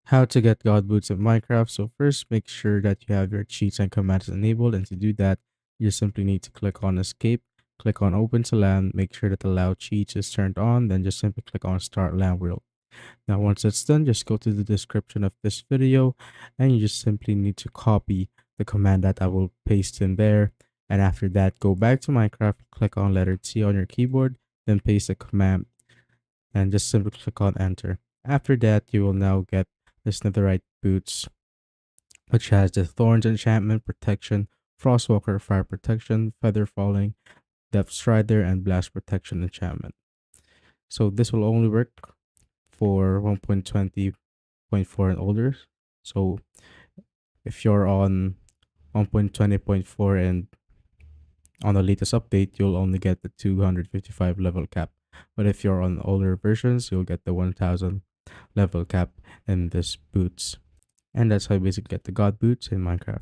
How to get God boots in Minecraft. So first, make sure that you have your cheats and commands enabled, and to do that, you simply need to click on Escape, click on Open to LAN, make sure that Allow Cheats is turned on, then just simply click on Start LAN World. Now once it's done, just go to the description of this video, and you just simply need to copy the command that I will paste in there, and after that, go back to Minecraft, click on letter T on your keyboard, then paste the command, and just simply click on Enter. After that, you will now get this netherite boots, which has the thorns enchantment protection, frostwalker fire protection, feather falling, depth strider, and blast protection enchantment. So this will only work for 1.20.4 and older. So if you're on 1.20.4 and on the latest update, you'll only get the 255 level cap. But if you're on older versions, you'll get the 1000 level cap in this boots. And that's how you basically get the god boots in Minecraft.